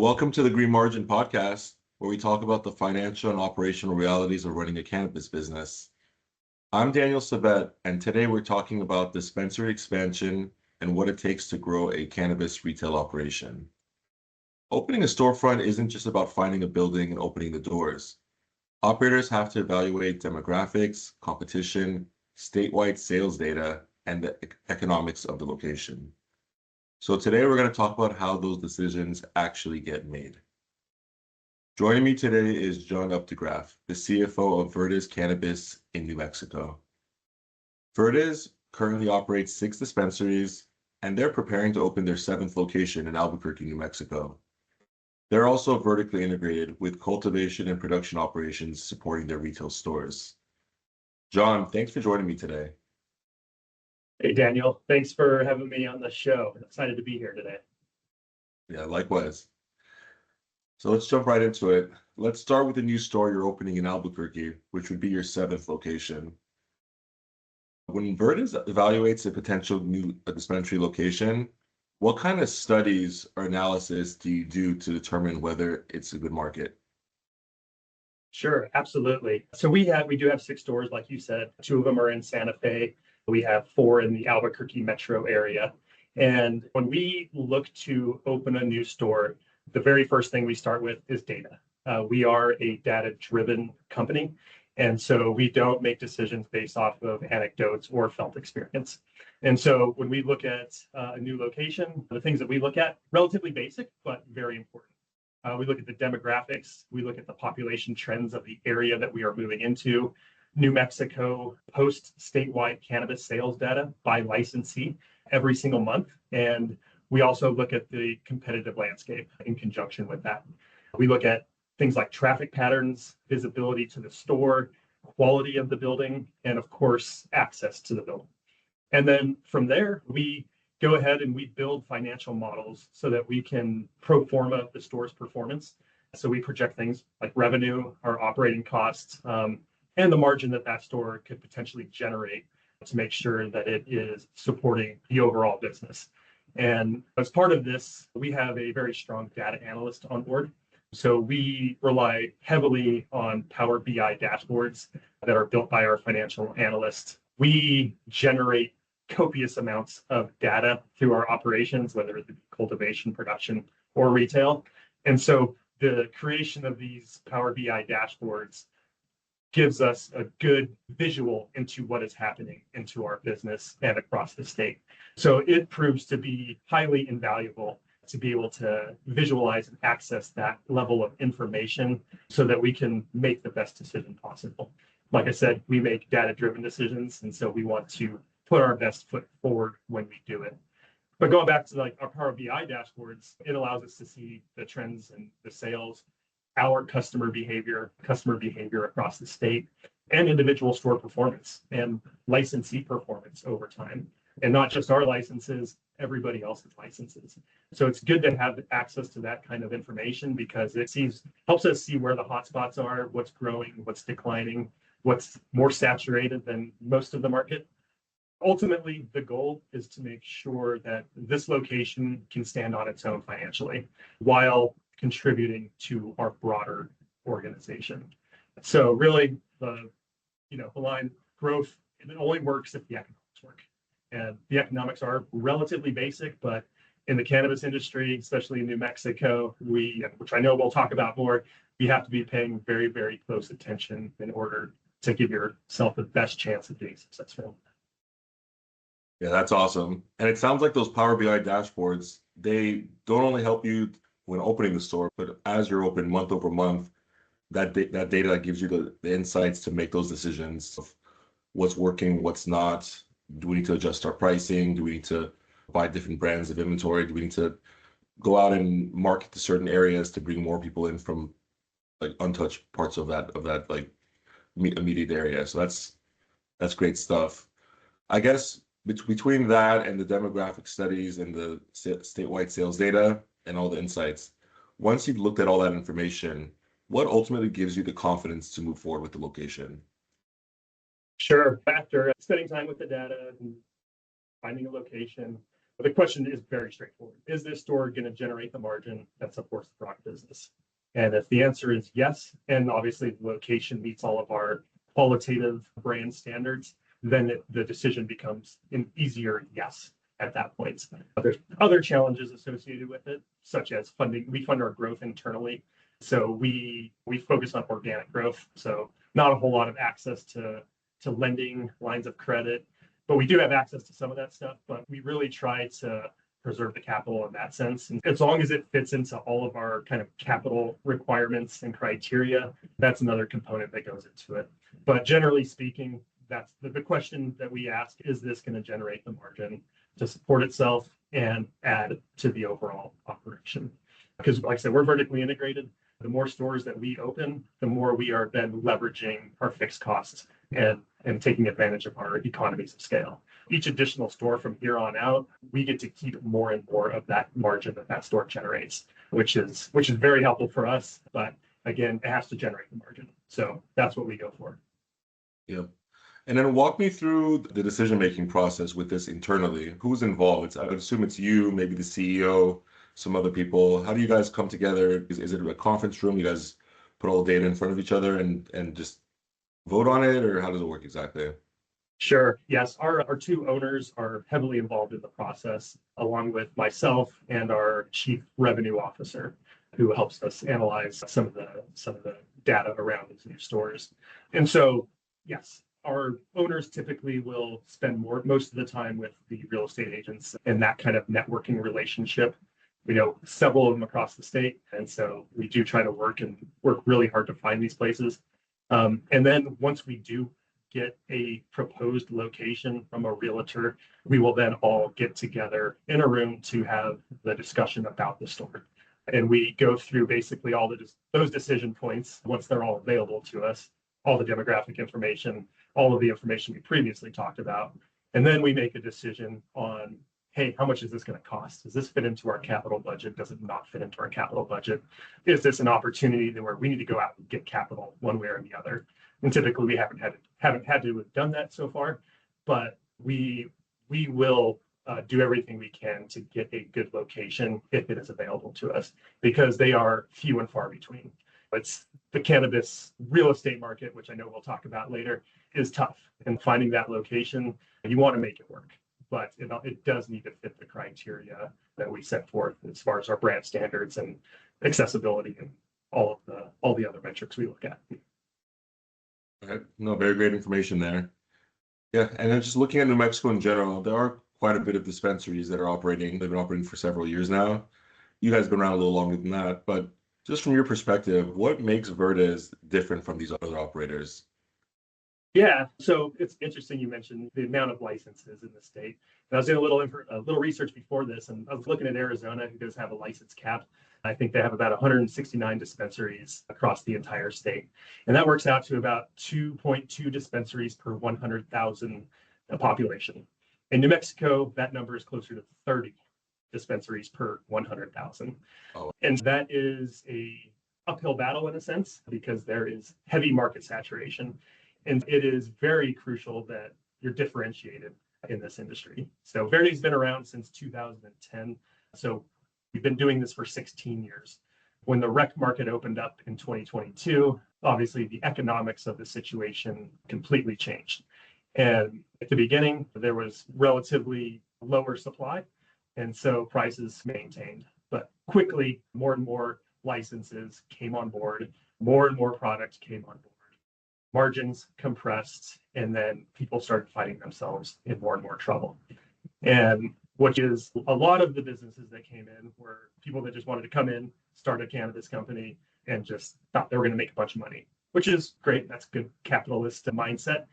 Welcome to the Green Margin Podcast, where we talk about the financial and operational realities of running a cannabis business. I'm Daniel Sabet, and today we're talking about dispensary expansion and what it takes to grow a cannabis retail operation. Opening a storefront isn't just about finding a building and opening the doors. Operators have to evaluate demographics, competition, statewide sales data, and the economics of the location. So today we're going to talk about how those decisions actually get made. Joining me today is Jon Updegraff, the CFO of Verdes Cannabis in New Mexico. Verdes currently operates 6 dispensaries, and they're preparing to open their 7th location in Albuquerque, New Mexico. They're also vertically integrated with cultivation and production operations supporting their retail stores. Jon, thanks for joining me today. Hey, Daniel. Thanks for having me on the show. I'm excited to be here today. Yeah, likewise. So let's jump right into it. Let's start with the new store you're opening in Albuquerque, which would be your 7th location. When Verdes evaluates a potential new dispensary location, what kind of studies or analysis do you do to determine whether it's a good market? Sure, absolutely. So we do have 6 stores, like you said. 2 of them are in Santa Fe. We have 4 in the Albuquerque metro area. And when we look to open a new store, the very first thing we start with is data. We are a data-driven company. And so we don't make decisions based off of anecdotes or felt experience. And so when we look at a new location, the things that we look at, relatively basic, but very important. We look at the demographics. We look at the population trends of the area that we are moving into. New Mexico posts statewide cannabis sales data by licensee every single month. And we also look at the competitive landscape in conjunction with that. We look at things like traffic patterns, visibility to the store, quality of the building, and of course, access to the building. And then from there, we go ahead and we build financial models so that we can pro forma the store's performance. So we project things like revenue, our operating costs, and the margin that store could potentially generate to make sure that it is supporting the overall business. And as part of this, we have a very strong data analyst on board. So we rely heavily on Power BI dashboards that are built by our financial analysts. We generate copious amounts of data through our operations, whether it be cultivation, production, or retail. And so the creation of these Power BI dashboards gives us a good visual into what is happening into our business and across the state. So it proves to be highly invaluable to be able to visualize and access that level of information so that we can make the best decision possible. Like I said, we make data-driven decisions, and so we want to put our best foot forward when we do it. But going back to our Power BI dashboards, it allows us to see the trends and the sales, our customer behavior across the state, and individual store performance and licensee performance over time. And not just our licenses, everybody else's licenses. So it's good to have access to that kind of information because it helps us see where the hotspots are, what's growing, what's declining, what's more saturated than most of the market. Ultimately, the goal is to make sure that this location can stand on its own financially while contributing to our broader organization. So really, the line growth, it only works if the economics work. And the economics are relatively basic, but in the cannabis industry, especially in New Mexico, which I know we'll talk about more, you have to be paying very, very close attention in order to give yourself the best chance of being successful. Yeah, that's awesome. And it sounds like those Power BI dashboards, they don't only help you when opening the store, but as you're open month over month, that data that gives you the insights to make those decisions of what's working, what's not. Do we need to adjust our pricing? Do we need to buy different brands of inventory? Do we need to go out and market to certain areas to bring more people in from untouched parts of that immediate area? So that's great stuff. I guess between that and the demographic studies and the statewide sales data and all the insights, once you've looked at all that information, what ultimately gives you the confidence to move forward with the location? Sure. After spending time with the data and finding a location, The question is very straightforward. Is this store going to generate the margin that supports the product business? And if the answer is yes, and obviously the location meets all of our qualitative brand standards, then the decision becomes an easier yes at that point. There's other challenges associated with it, such as funding. We fund our growth internally. So we focus on organic growth. So not a whole lot of access to lending, lines of credit, but we do have access to some of that stuff. But we really try to preserve the capital in that sense. And as long as it fits into all of our kind of capital requirements and criteria, that's another component that goes into it. But generally speaking, that's the question that we ask: is this going to generate the margin to support itself and add to the overall operation? Because like I said, we're vertically integrated. The more stores that we open, the more we are then leveraging our fixed costs and taking advantage of our economies of scale. Each additional store from here on out, we get to keep more and more of that margin that store generates, which is very helpful for us. But again, it has to generate the margin. So that's what we go for. Yep. And then walk me through the decision-making process with this internally. Who's involved? I would assume it's you, maybe the CEO, some other people. How do you guys come together? Is it a conference room? You guys put all the data in front of each other and just vote on it, or how does it work exactly? Sure. Yes. Our two owners are heavily involved in the process, along with myself and our chief revenue officer, who helps us analyze some of the data around these new stores. And so, yes, our owners typically will spend most of the time with the real estate agents and that kind of networking relationship. We know several of them across the state, and so we do try to work really hard to find these places. And then once we do get a proposed location from a realtor, we will then all get together in a room to have the discussion about the store. And we go through basically all those decision points once they're all available to us, all the demographic information, all of the information we previously talked about. And then we make a decision on, hey, how much is this going to cost? Does this fit into our capital budget? Does it not fit into our capital budget? Is this an opportunity where we need to go out and get capital one way or the other? And typically we haven't had to have done that so far, but we will do everything we can to get a good location if it is available to us, because they are few and far between. It's the cannabis real estate market, which I know we'll talk about later, is tough. And finding that location, you want to make it work, but it does need to fit the criteria that we set forth as far as our brand standards and accessibility and all the other metrics we look at. Okay. No, very great information there. Yeah, and then just looking at New Mexico in general, there are quite a bit of dispensaries that are operating. They've been operating for several years now. You guys have been around a little longer than that, but just from your perspective, what makes Verdes different from these other operators? Yeah, so it's interesting you mentioned the amount of licenses in the state. And I was doing a little research before this, and I was looking at Arizona, who does have a license cap. I think they have about 169 dispensaries across the entire state. And that works out to about 2.2 dispensaries per 100,000 population. In New Mexico, that number is closer to 30 dispensaries per 100,000. Oh. And that is a uphill battle in a sense, because there is heavy market saturation. And it is very crucial that you're differentiated in this industry. So Verde's been around since 2010. So we've been doing this for 16 years. When the rec market opened up in 2022, obviously the economics of the situation completely changed. And at the beginning, there was relatively lower supply, and so prices maintained. But quickly, more and more licenses came on board, more and more products came on board. Margins compressed, and then people started finding themselves in more and more trouble. And which is a lot of the businesses that came in were people that just wanted to come in, start a cannabis company, and just thought they were going to make a bunch of money, which is great. That's good capitalist mindset,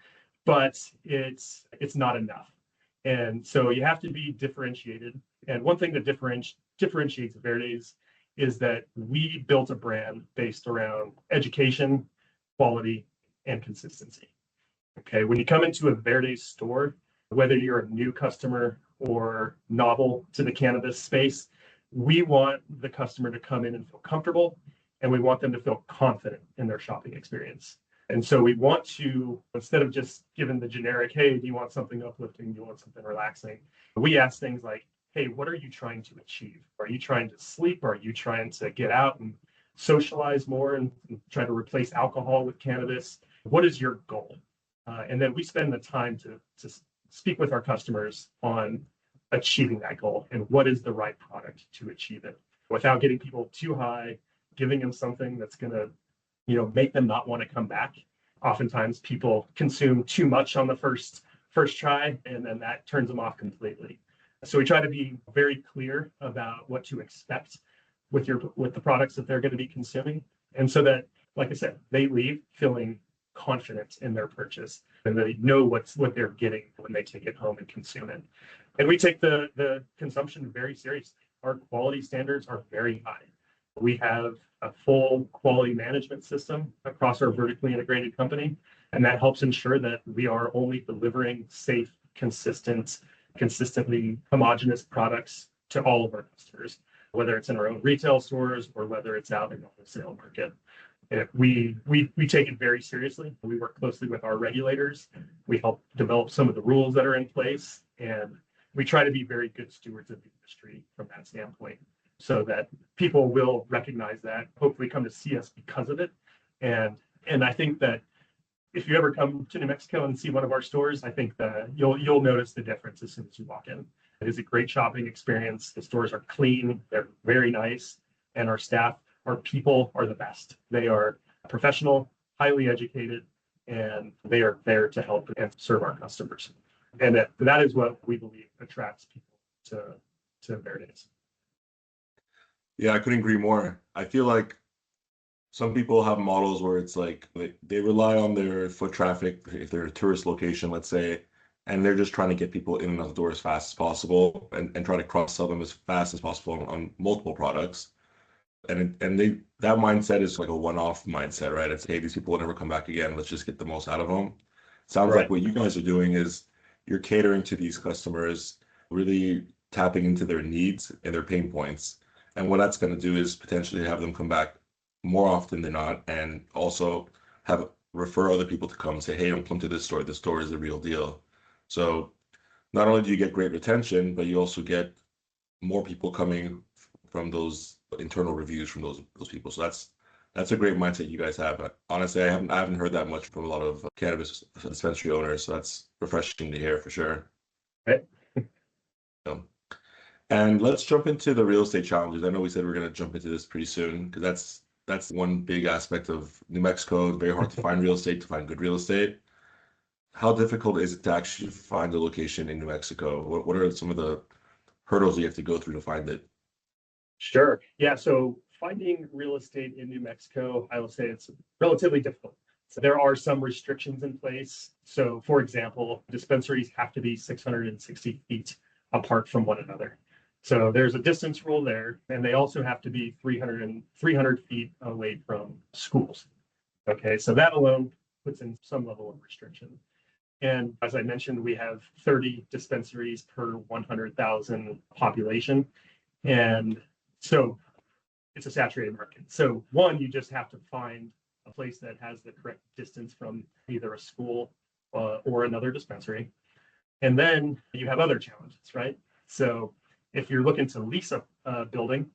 but it's not enough. And so you have to be differentiated. And one thing that differentiates Verdes is that we built a brand based around education, quality, and consistency. Okay, when you come into a Verdes store, whether you're a new customer or novel to the cannabis space, we want the customer to come in and feel comfortable, and we want them to feel confident in their shopping experience. And so we want to, instead of just giving the generic, hey, do you want something uplifting? Do you want something relaxing? We ask things like, hey, what are you trying to achieve? Are you trying to sleep? Are you trying to get out and socialize more and try to replace alcohol with cannabis? What is your goal? And then we spend the time to speak with our customers on achieving that goal and what is the right product to achieve it without getting people too high, giving them something that's going to, make them not want to come back. Oftentimes people consume too much on the first try, and then that turns them off completely. So we try to be very clear about what to expect with the products that they're going to be consuming. And so that, like I said, they leave feeling confident in their purchase and they know what they're getting when they take it home and consume it. And we take the consumption very seriously. Our quality standards are very high. We have a full quality management system across our vertically integrated company, and that helps ensure that we are only delivering safe, consistently homogeneous products to all of our customers, whether it's in our own retail stores or whether it's out in the wholesale market. We take it very seriously. We work closely with our regulators. We help develop some of the rules that are in place, and we try to be very good stewards of the industry from that standpoint, so that people will recognize that, hopefully come to see us because of it. And I think that if you ever come to New Mexico and see one of our stores, I think that you'll notice the difference as soon as you walk in. It is a great shopping experience. The stores are clean, they're very nice, and our people are the best. They are professional, highly educated, and they are there to help and serve our customers. And that is what we believe attracts people to Verdes. Yeah, I couldn't agree more. I feel like some people have models where it's like they rely on their foot traffic if they're a tourist location, let's say, and they're just trying to get people in and out the door as fast as possible and try to cross-sell them as fast as possible on multiple products. And that mindset is like a one-off mindset, right? It's, hey, these people will never come back again. Let's just get the most out of them. Sounds Right. like what you guys are doing is you're catering to these customers, really tapping into their needs and their pain points. And what that's going to do is potentially have them come back more often than not, and also refer other people to come and say, hey, don't come to this store. This store is the real deal. So not only do you get great retention, but you also get more people coming from those internal reviews from those people. So that's a great mindset you guys have. Honestly, I haven't heard that much from a lot of cannabis dispensary owners, so that's refreshing to hear for sure. Right. And let's jump into the real estate challenges. I know we said we're going to jump into this pretty soon because that's one big aspect of New Mexico. Very hard to find real estate, to find good real estate. How difficult is it to actually find a location in New Mexico? What are some of the hurdles you have to go through to find it? Sure. Yeah. So finding real estate in New Mexico, I will say it's relatively difficult. So there are some restrictions in place. So, for example, dispensaries have to be 660 feet apart from one another. So there's a distance rule there, and they also have to be 300 feet away from schools. Okay, so that alone puts in some level of restriction. And as I mentioned, we have 30 dispensaries per 100,000 population. And so it's a saturated market. So one, you just have to find a place that has the correct distance from either a school or another dispensary. And then you have other challenges, right? So if you're looking to lease a building,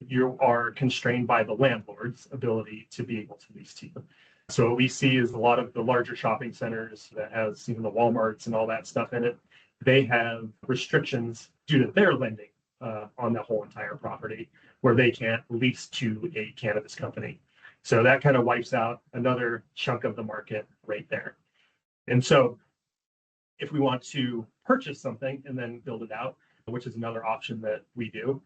you are constrained by the landlord's ability to be able to lease to you. So what we see is a lot of the larger shopping centers that has even the Walmarts and all that stuff in it, they have restrictions due to their lending on the whole entire property where they can't lease to a cannabis company. So that kind of wipes out another chunk of the market right there. And so if we want to purchase something and then build it out, which is another option that we do,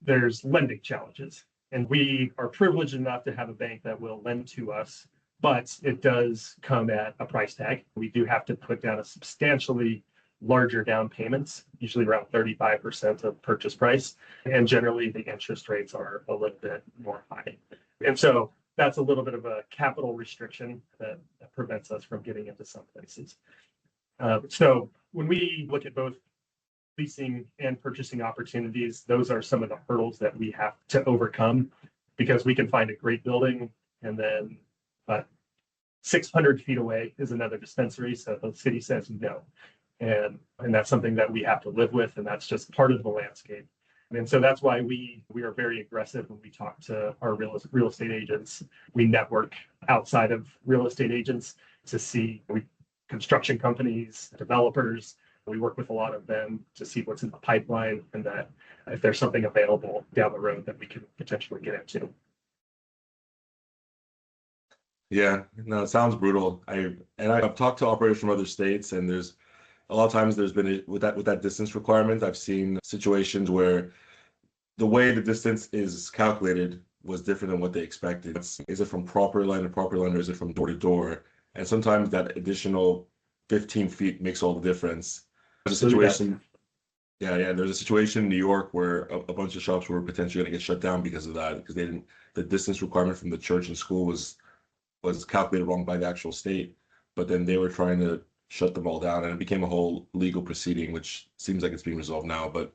there's lending challenges. And we are privileged enough to have a bank that will lend to us, but it does come at a price tag. We do have to put down a substantially larger down payments, usually around 35% of purchase price. And generally the interest rates are a little bit more high. And so that's a little bit of a capital restriction that prevents us from getting into some places. So when we look at both leasing and purchasing opportunities, those are some of the hurdles that we have to overcome, because we can find a great building and then 600 feet away is another dispensary. So the city says no. And that's something that we have to live with, and that's just part of the landscape. And so that's why we are very aggressive when we talk to our real estate agents. We network outside of real estate agents to see construction companies, developers. We work with a lot of them to see what's in the pipeline, and that if there's something available down the road that we can potentially get into. Yeah, no, it sounds brutal. I've talked to operators from other states, and there's a lot of times there's been with that distance requirement, I've seen situations where the way the distance is calculated was different than what they expected. Is it from property line to property line, or is it from door to door? And sometimes that additional 15 feet makes all the difference. There's a situation, there's a situation in New York where a bunch of shops were potentially going to get shut down because of that, because the distance requirement from the church and school was calculated wrong by the actual state, but then they were trying to shut them all down, and it became a whole legal proceeding, which seems like it's being resolved now. But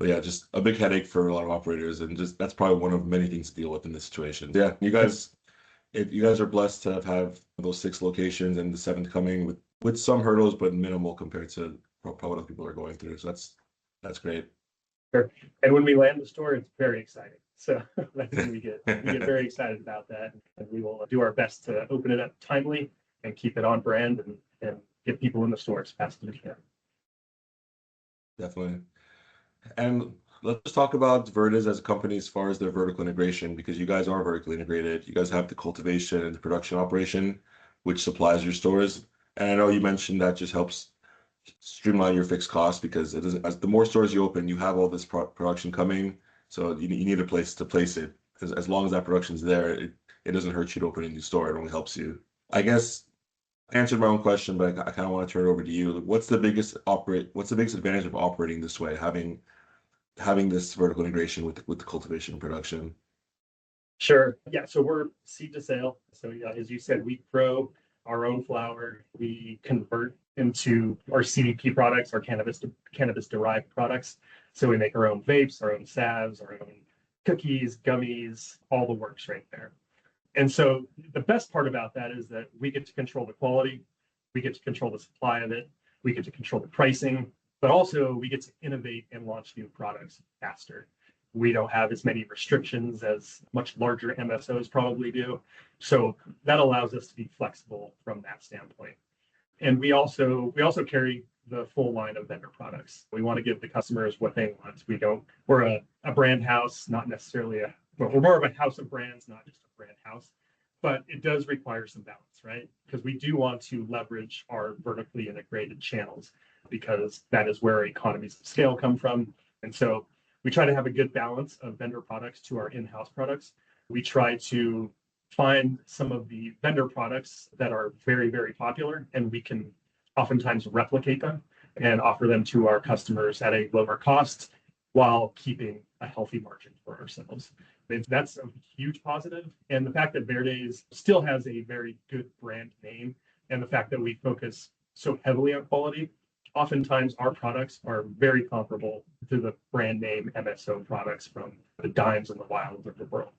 yeah, just a big headache for a lot of operators, and just that's probably one of many things to deal with in this situation. Yeah, you guys are blessed to have those 6 locations and the 7th coming with some hurdles, but minimal compared to probably what other people are going through. So that's great. Sure. And when we land the store, it's very exciting. So that's when we get very excited about that, and we will do our best to open it up timely and keep it on brand and get people in the store as fast as we can. Definitely. And let's just talk about Verdes as a company as far as their vertical integration, because you guys are vertically integrated. You guys have the cultivation and the production operation, which supplies your stores. And I know you mentioned that just helps streamline your fixed costs, because it doesn't, as the more stores you open, you have all this production coming. So you need a place to place it. As long as that production's there, it doesn't hurt you to open a new store. It only helps you. I guess I answered my own question, but I kind of want to turn it over to you. What's the biggest advantage of operating this way, having this vertical integration with the cultivation and production? Sure. Yeah. So we're seed to sale. So yeah, as you said, we grow our own flower. We convert into our CDP products, our cannabis derived products. So we make our own vapes, our own salves, our own cookies, gummies, all the works right there. And so the best part about that is that we get to control the quality, we get to control the supply of it, we get to control the pricing, but also we get to innovate and launch new products faster. We don't have as many restrictions as much larger MSOs probably do. So that allows us to be flexible from that standpoint. And we also carry the full line of vendor products. We want to give the customers what they want. We're a brand house, not necessarily we're more of a house of brands, not just a brand house, but it does require some balance, right? Because we do want to leverage our vertically integrated channels, because that is where economies of scale come from. And so we try to have a good balance of vendor products to our in-house products. We try to find some of the vendor products that are very, very popular, and we can oftentimes replicate them and offer them to our customers at a lower cost while keeping a healthy margin for ourselves. That's a huge positive. And the fact that Verdes still has a very good brand name, and the fact that we focus so heavily on quality, oftentimes our products are very comparable to the brand name MSO products from the Dimes and the Wilds of the world.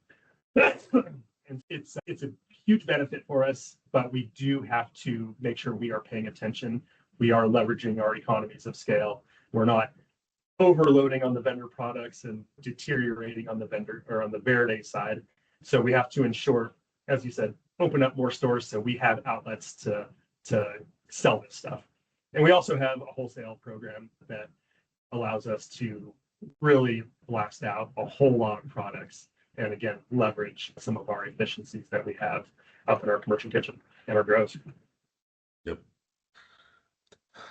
And it's a huge benefit for us, but we do have to make sure we are paying attention. We are leveraging our economies of scale. We're not overloading on the vendor products and deteriorating on the vendor or on the Verdes side. So we have to ensure, as you said, open up more stores so we have outlets to sell this stuff. And we also have a wholesale program that allows us to really blast out a whole lot of products, and again, leverage some of our efficiencies that we have up in our commercial kitchen and our grows. Yep.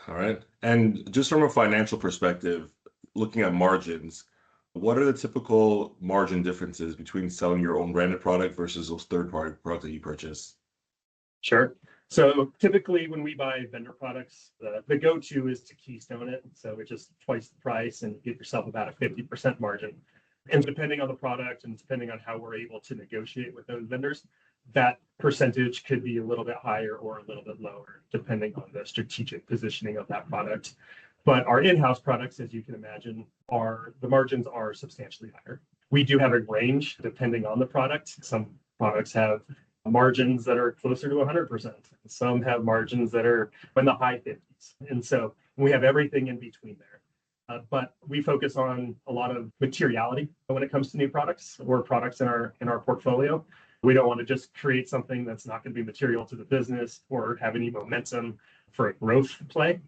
All right. And just from a financial perspective, looking at margins, what are the typical margin differences between selling your own branded product versus those third-party products that you purchase? Sure. So typically when we buy vendor products, the go-to is to keystone it. So it's just twice the price and you get yourself about a 50% margin. And depending on the product and depending on how we're able to negotiate with those vendors, that percentage could be a little bit higher or a little bit lower, depending on the strategic positioning of that product. But our in-house products, as you can imagine, the margins are substantially higher. We do have a range depending on the product. Some products have margins that are closer to 100%. Some have margins that are in the high 50s. And so We have everything in between there. But we focus on a lot of materiality when it comes to new products or products in our portfolio. We don't want to just create something that's not going to be material to the business or have any momentum for a growth play.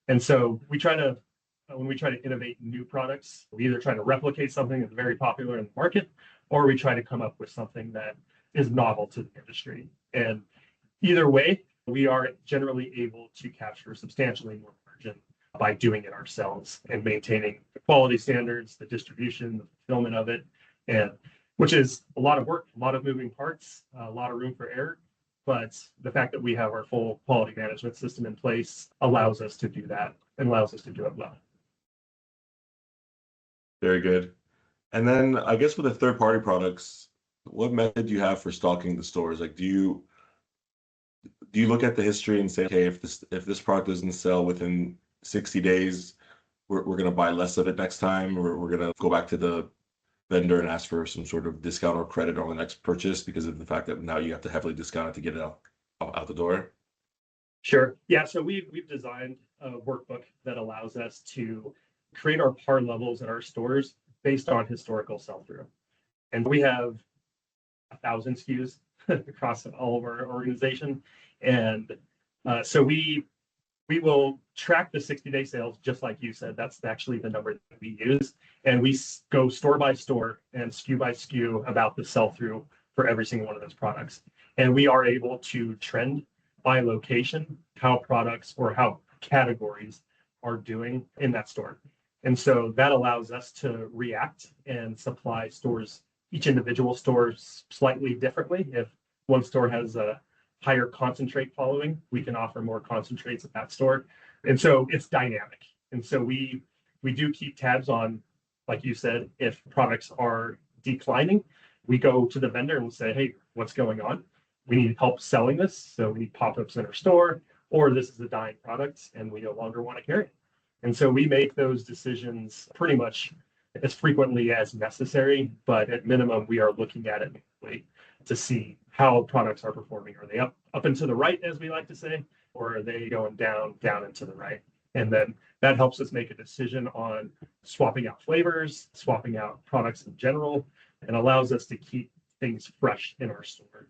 And so we try to, when we try to innovate new products, we either try to replicate something that's very popular in the market, or we try to come up with something that is novel to the industry. And either way, we are generally able to capture substantially more margin by doing it ourselves and maintaining the quality standards, the distribution, the fulfillment of it, and which is a lot of work, a lot of moving parts, a lot of room for error. But the fact that we have our full quality management system in place allows us to do that and allows us to do it well. Very good. And then I guess with the third-party products, what method do you have for stocking the stores? Like, do you look at the history and say, okay, if this product doesn't sell within 60 days, we're going to buy less of it next time, or we're going to go back to the vendor and ask for some sort of discount or credit on the next purchase because of the fact that now you have to heavily discount it to get it out the door? Sure. Yeah. So we've designed a workbook that allows us to create our par levels at our stores based on historical sell-through. And we have 1,000 SKUs across all of our organization. And so we will track the 60-day sales, just like you said. That's actually the number that we use. And we go store by store and SKU by SKU about the sell-through for every single one of those products. And we are able to trend by location how products or how categories are doing in that store. And so that allows us to react and supply stores, each individual store slightly differently. If one store has a higher concentrate following, we can offer more concentrates at that store. And so it's dynamic. And so we do keep tabs on, like you said, if products are declining, we go to the vendor and say, hey, what's going on? We need help selling this. So we need pop-ups in our store, or this is a dying product and we no longer want to carry it. And so we make those decisions pretty much as frequently as necessary, but at minimum, we are looking at it to see how products are performing. Are they up and to the right, as we like to say, or are they going down and to the right? And then that helps us make a decision on swapping out flavors, swapping out products in general, and allows us to keep things fresh in our store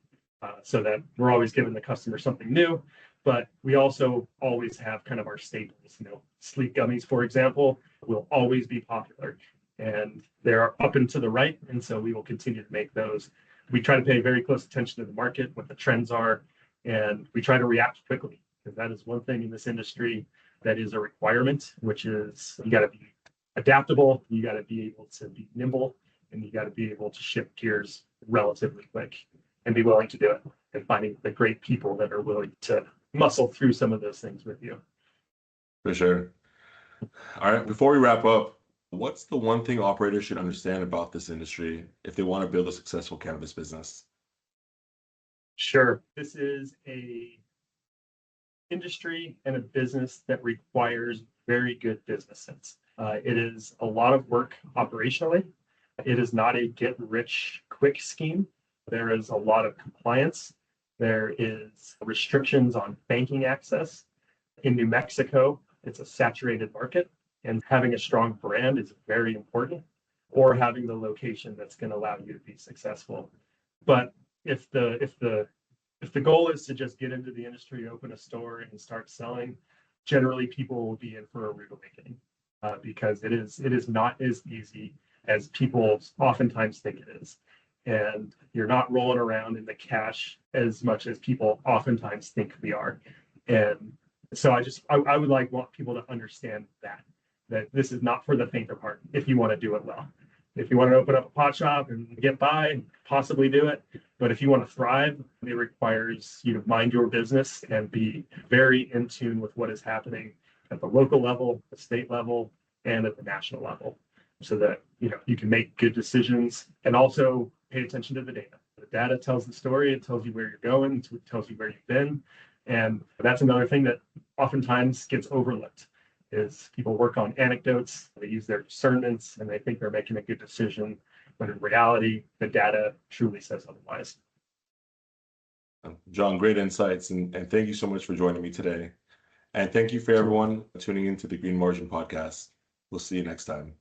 so that we're always giving the customer something new. But we also always have kind of our staples, sleek gummies, for example, will always be popular and they're up and to the right. And so we will continue to make those. We try to pay very close attention to the market, what the trends are, and we try to react quickly because that is one thing in this industry that is a requirement, which is you got to be adaptable, you got to be able to be nimble, and you got to be able to shift gears relatively quick and be willing to do it and finding the great people that are willing to muscle through some of those things with you. For sure. All right, before we wrap up, what's the one thing operators should understand about this industry if they want to build a successful cannabis business? Sure. This is a industry and a business that requires very good business sense. It is a lot of work operationally. It is not a get rich quick scheme. There is a lot of compliance. There is restrictions on banking access. In New Mexico, it's a saturated market, and having a strong brand is very important, or having the location that's going to allow you to be successful. But if the goal is to just get into the industry, open a store, and start selling, generally people will be in for a rude awakening because it is not as easy as people oftentimes think it is. And you're not rolling around in the cash as much as people oftentimes think we are. And so I would want people to understand that this is not for the faint of heart if you want to do it well. If you want to open up a pot shop and get by, possibly do it. But if you want to thrive, it requires you to mind your business and be very in tune with what is happening at the local level, the state level, and at the national level, so that you can make good decisions and also pay attention to the data. The data tells the story. It tells you where you're going. It tells you where you've been. And that's another thing that oftentimes gets overlooked is people work on anecdotes. They use their discernments and they think they're making a good decision, when in reality, the data truly says otherwise. Jon, great insights, and thank you so much for joining me today. And thank you for everyone tuning into the Green Margin podcast. We'll see you next time.